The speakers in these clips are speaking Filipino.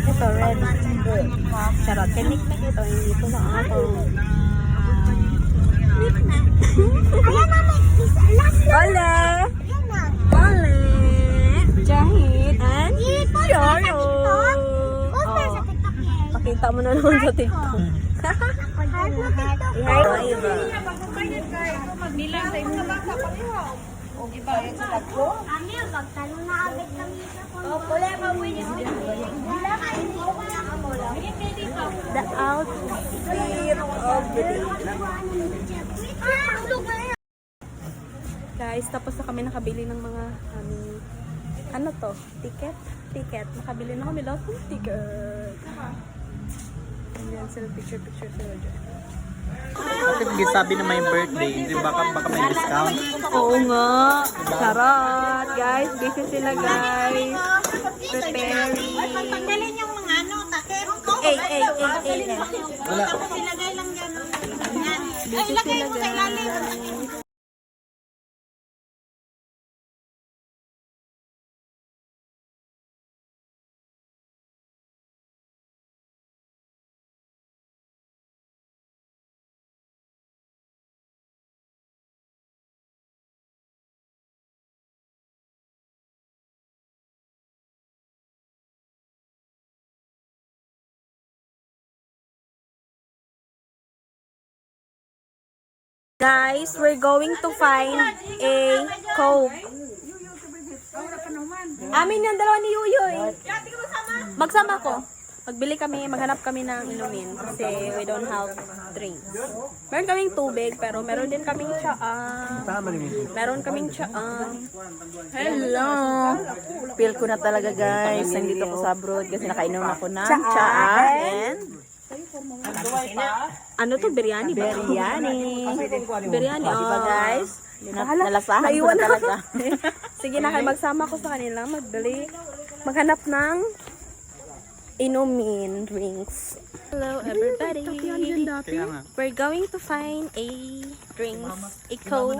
Ito, red. Charot. Kiniknik ito. Hindi ito sa ako. Ole! Ole! Jahid and Charo! Pakita mo na naman sa TikTok. Ihay mo iba. Magnilang sa imo baka pareho. O gibayad sa tatlo. Kami, magtanong na agad kami sa O pula pa winis din. The outfit of the day. Guys, tapos na kami nakabili ng mga ano to? Ticket? Ticket. Nakabili na kami lahat ng ticket. And then sila picture sila dyan. Bakit gisabi na may birthday? Hindi baka may discount? Oo nga. Charot. Guys, busy sila guys. Preparing. Pagdalhin yung mga ano, takip. Ay. Wala. Tapos ilagay lang gano'n. Yan. Ay, Busy ilagay sila mo sa ilalim. guys. Guys, we're going to find a Coke. Amin yung dalawa ni Yuyoy. Magsama ko. Magbili kami, maghanap kami ng inumin kasi we don't have drinks. Meron kaming tubig pero meron din kaming tsaa. Meron kaming tsaa. Hello! Feel ko na talaga guys. Nandito ko sa abroad kasi nakainom ako ng tsaa and Ano to? Biryani ba? biryani. Biryani. Diba guys? Bahala. Nalasahan ko Naiwan na ako. talaga. Sige na kayo, magsama ko sa kanila. Maghanap ng inumin drinks. Hello everybody. Kaya nga. We're going to find a drinks. A Coke.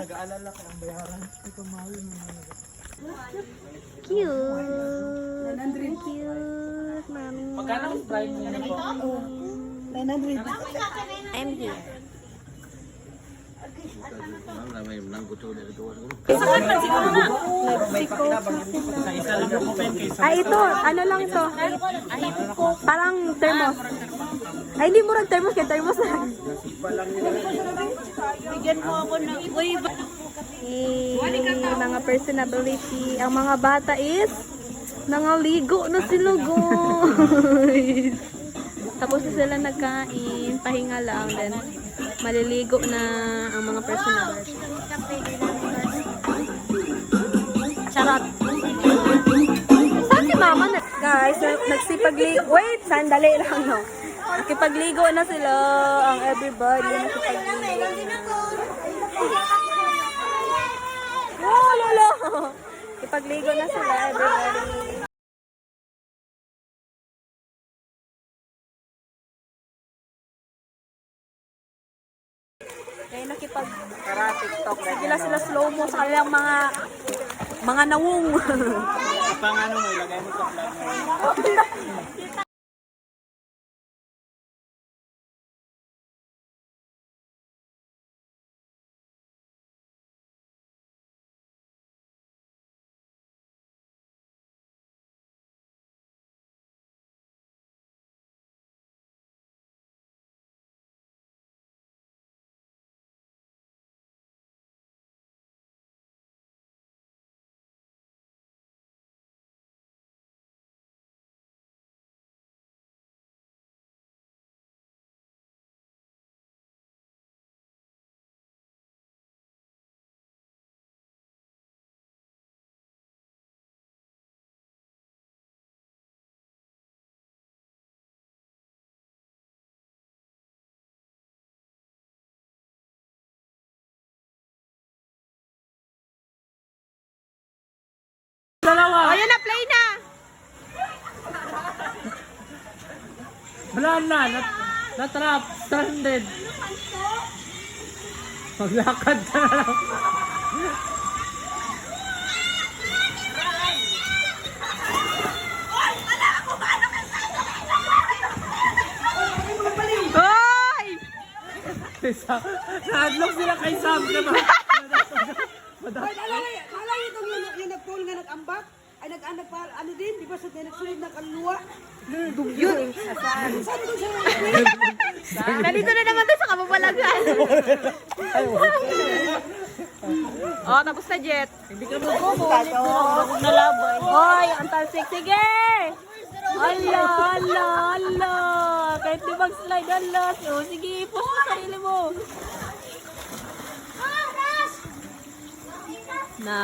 Cute. Cute. Mami. I'm here. Ito, ano lang to? Parang thermos. Ay, hindi mo rin thermos, kaya thermos na. Bigyan mo ako ng wave. Mga personality. Ang mga bata is nangaligo na sila, guys. Tapos na sila nagkain, pahinga lang, then maliligo na ang mga personality. Charot. Saan si mama? Guys, nagsipagligo. Wait, sandali lang, no. Nakipagligo na sila, ang everybody. Nakipagligo. Oh, lolo. Nakipagligo na sila, everybody. Kaya nakipag sila slow mo sa kanilang mga nawong. Pang ano mo, ilagay mo sa vlog. Dalawa. Ayan na, play na. Wala na, natrap, stranded. Maglakad ka na lang. Nahadlok sila kay Sam, diba? Malay itong yung nag-pool nga nag-ambak. Ay nag-anak pa, ano din, di ba sa nagsunod ng kaluluwa? Yun. Saan ko siya? Ganito na naman to sa kababalagan. Oh, tapos na, Jet. Hindi ka mag-go. Nalabay. Hoy, ang talsik. Sige! Ala, ala, ala. Kahit di mag-slide, ala. So, sige, push mo sarili mo. Na.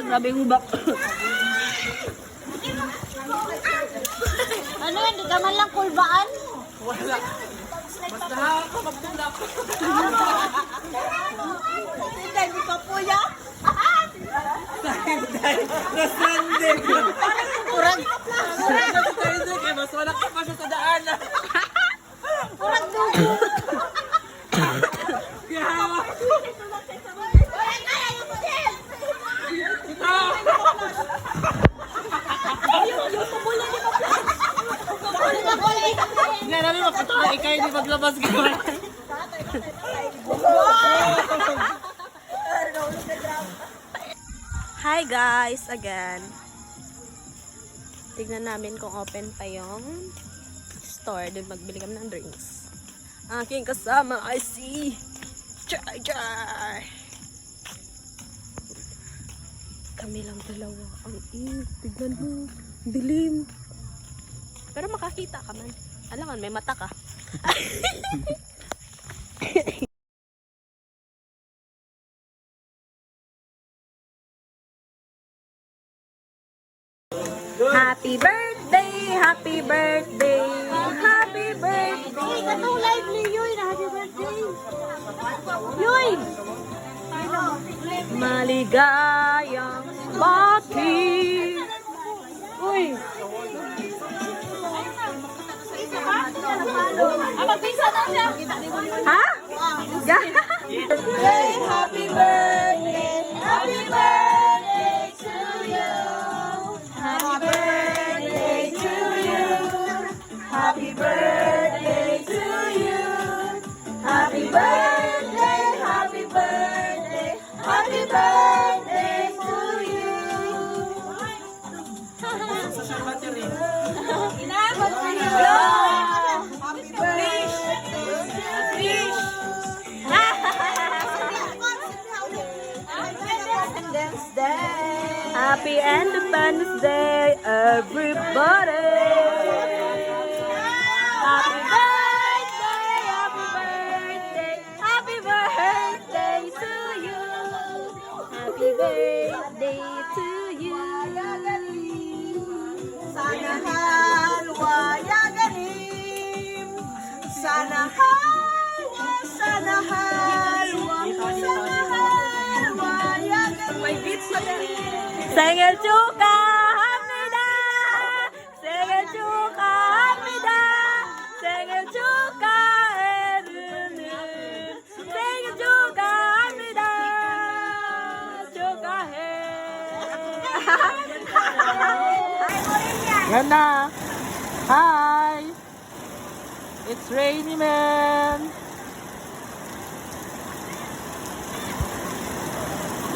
Grabe yung hubak. Ano yan? Di ka man lang kulbaan? Wala. Basta makapagtulak. Hindi, di ka puya. Nasandeg. Kurang. Nasandeg. Mas wala ka pa siya sa daanan. Kurang dugo. Kaya hawak. Kurang kaya yung model. Nga namin makatawa. Ikaw hindi maglabas ka. Hi guys, again. Tignan namin kung open pa yung store. Doon magbili kami ng drinks. Aking kasama ay si Jar Jar. Kami lang dalawa. Ang tignan mo. Dilim. Pero makakita ka man. Alam may mata ka. Happy birthday, happy birthday, happy birthday. Katong lively yun. Happy birthday. Yoy! Maligayang bati. Uy! Magpisa na siya. Ha? Happy birthday. Happy birthday to you. Happy birthday to you. Happy birthday to you. Happy birthday, happy birthday, happy birthday to you. Inabot ko yun. Happy birthday. Fish. Independence Day. Happy Independence Day, everybody! Happy birthday, happy birthday, happy birthday to you! Happy birthday to you! Sana halwa yaganim. Sana halwa, sana halwa, sana halwa yaganim. May beats na din. 생일 축하합니다! 생일 축하합니다! 생일 축하해르는 생일 축하합니다! 축하해! Ganda. Hi. It's Rainy Man.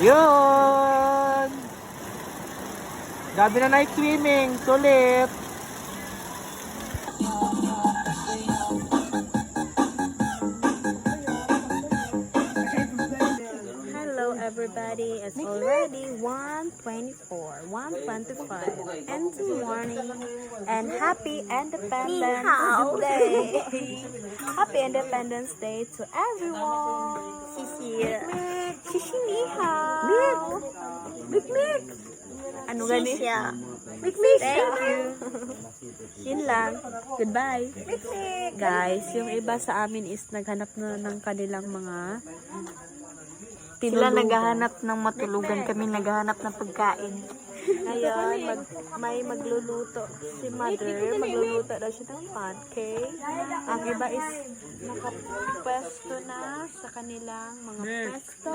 Yun. Gabi na night swimming. Sulit. Hello everybody, it's already 1:24, 1:25 in the morning, and happy Independence Day! Happy Independence Day to everyone! Shishi! Shishi ni hao! Mik Mik! Ano gani? Mik Mik! Thank you! Yun lang. Goodbye! Mik Mik! Guys, yung iba sa amin is naghanap na ng kanilang mga Sila naghahanap ng matulugan, kami naghahanap ng pagkain. Ngayon, may magluluto si mother. Magluluto daw siya ng pancake. Ang iba is nakapwesto na sa kanilang mga pwesto.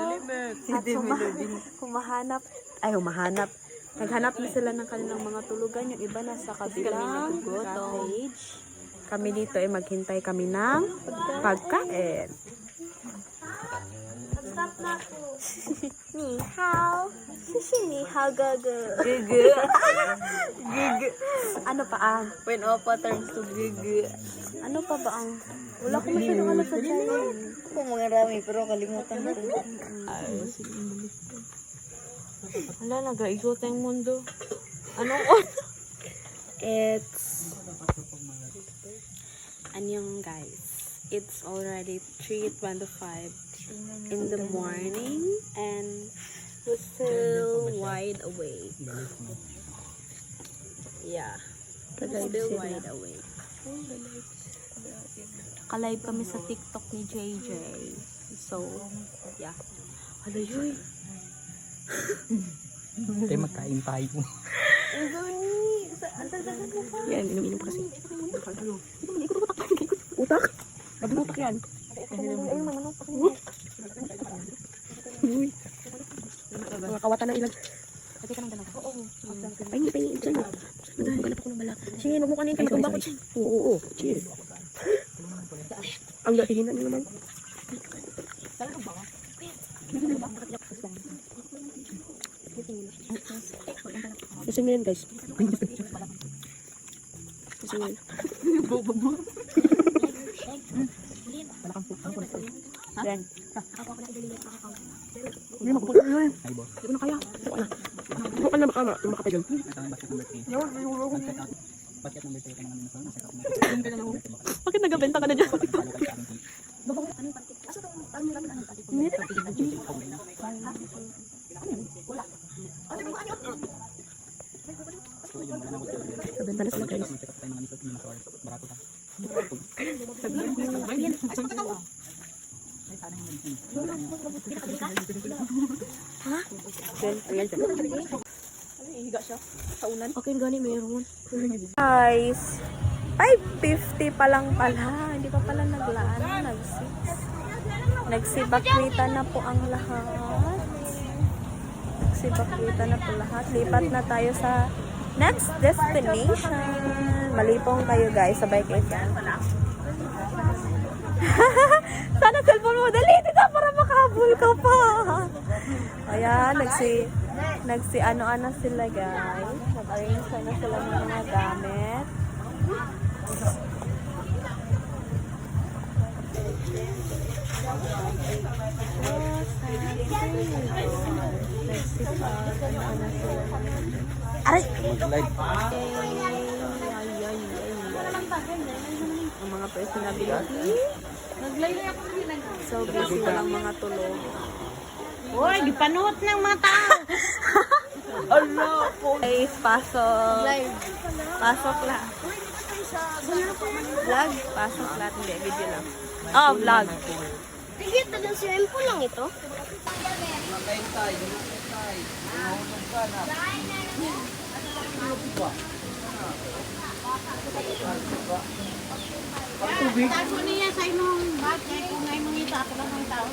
At humahanap. Naghanap na sila ng kanilang mga tulugan. Yung iba nasa kabilang cottage. Kami dito ay maghintay kami ng pagkain. Ni hao. Ni hao gaga. Gaga. Ano pa ang? When Oppa turns to gigi. Ano pa ba ang? Wala ko masyadong alam sa China. Ako mga rami, pero kalimutan ko. Wala, nag-aikot ang mundo. Anong Anyong guys, it's already 3:25 in the morning and we're still wide awake. Yeah, we're still wide awake. Ka-live kami sa TikTok ni JJ. So, yeah. Ano yun? Tayo magkain tayo. Yan, inom-inom pa kasi. Utak? Mag-utak yan. Uy. Mga kawatan na ilag. Pati ka nang dalawa. Oo. Ay, hindi pa yung dyan. Maghanap ako ng bala. Sige, magmukanin ka. Magkamba ko dyan. Oo. Cheers. Ang gahihinan nyo naman. Kasi ngayon guys. Kasi ngayon. Yan. Hindi makukuha na yun. Hindi ko na kaya. Bukan na makapagyan. Bakit nagabenta ka na dyan? Nagabenta na sila guys. Ha? Higa siya sa ulan. Okay, gani meron. Guys, 5:50 pa lang pala. Hindi pa pala naglaan. Nagsibakwita na po ang lahat. Nagsibakwita na po lahat. Lipat na tayo sa next destination. Malipong kayo guys. Sabay kayo dyan. Sana cellphone mo. Dali, dito para makahabol ka pa. Ayan, nagsi ano-ano sila guys. Nag-arrange na sila ng mga gamit. Aray! Ang mga personality. So busy walang mga tulog. Uy, gipanuot ng mata. Guys, pasok. Pasok lang. Vlog? Pasok lahat. Hindi, video lang. Oh, vlog. Higit na lang swimming pool lang ito. Tago niya sa imong bakit kung ngay mangita ako lang ng tao.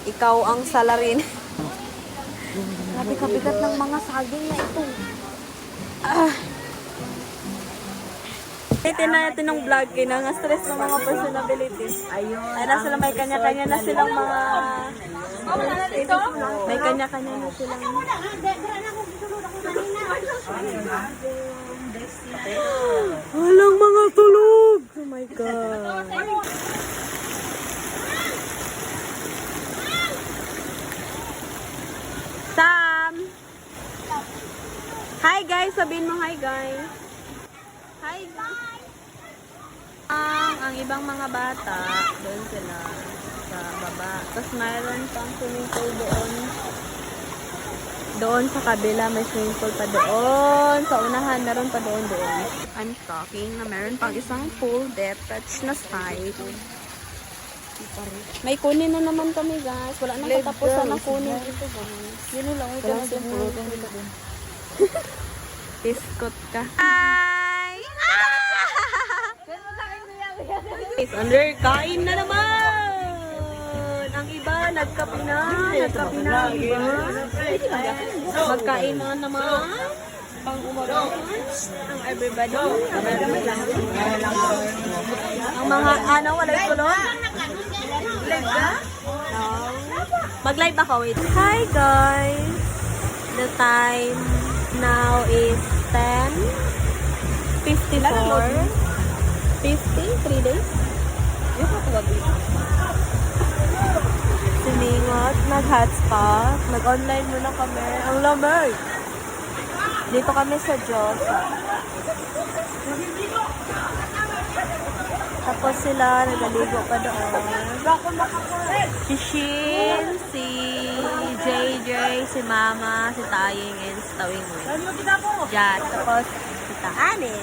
Ikaw ang salarin. Grabe kabigat ng mga saging na ito. Ito na natin ng vlog. Kinanga-stress ng mga personalities. Ayun. Ay na sila, may kanya-kanya na silang mga... May kanya-kanya na silang... Walang mga tulog! Oh my God. Sam! Hi guys! Sabihin mo hi guys! Hi guys! Ang ibang mga bata, doon sila sa baba. Tapos mayroon pang swimming pool doon. Doon sa kabila, may swimming pool pa doon. Sa unahan, meron pa doon. I'm talking na meron pang isang pool detached na side. May kunin na naman kami, guys. Wala nang katapusan ng kunin ito, guys. Yun lang, ito lang din po. Biskot ka. Hi! Guys, under, kain na naman! Ang iba, nagkape na. Nagkape na ang iba. Magkain na naman. Pang-umaga. Ang everybody. Ang mga, ano, wala yung tulog? Live ka? No. Mag-live ako, wait. Hi, guys! The time now is 10:54. 3 days? Siningot, nag-hotspot, nag-online muna kami. Ang lamig! Dito kami sa Josa. Tapos sila, nagaligo pa doon. Si Shin, si JJ, si Mama, si Taying, and si Tawing. Diyan. Tapos, si Taane.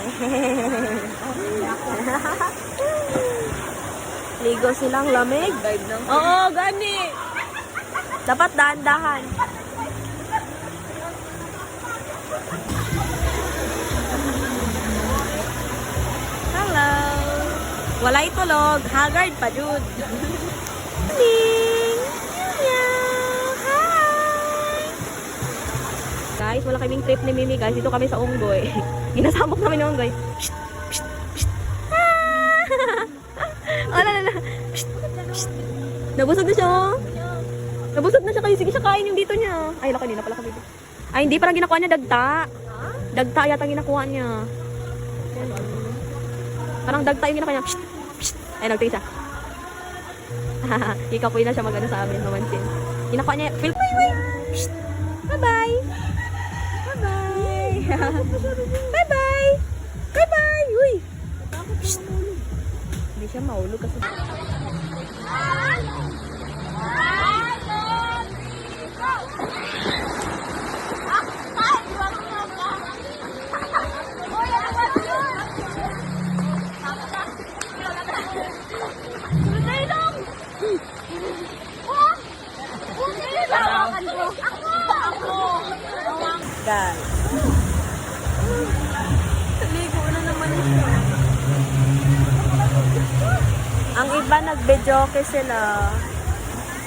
Ligo silang lamig. Oo, gani. Dapat dahan-dahan. Hello. Walay tulog. Haggard pa, Jude. Morning. Hi. Guys, wala kaming trip ni Mimi, guys. Dito kami sa Unggoy. Ginasamok namin ng Unggoy. Psst, psst, psst. Ah! Oh, la. Psst, psst. Nabusog na siya. Nabusog na siya kayo. Sige siya, kain yung dito niya. Ay, laki na pala kami. Ay, hindi parang ginakuha niya dagta. Dagta yata ginakuha niya. Parang dagta yung ginakuha niya. Psst, psst. Ay, nagtingin siya. Ikaw na siya mag-ano sa amin, mamansin. Ginakuha niya. Feel ko yun. Psst. Bye-bye. Bye-bye. Bye-bye. Bye-bye. Uy. Psst. Hindi siya maulog kasi. Guys. Ligo na naman siya. Ang iba nagbe-joke sila.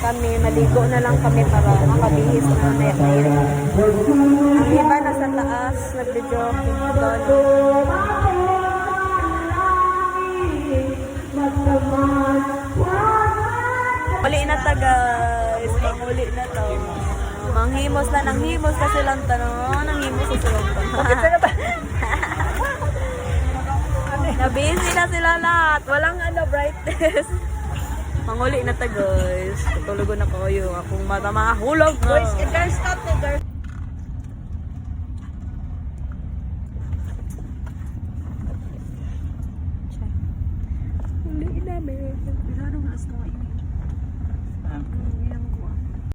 Kami, maligo na lang kami para makabihis na may air. Ang iba nasa taas, nagbe-joke. Muli na ta, guys. Muli na to. Manghimos na, nanghimos kasi lang tanong. Nanghimos sa silang tanong. Bakit sila ba? Nabisi na sila lahat. Walang brightness. Manguli na ta, guys. Tutulugon na ko yung akong mata mahulog na. Guys, girls, stop the girls. Huli namin.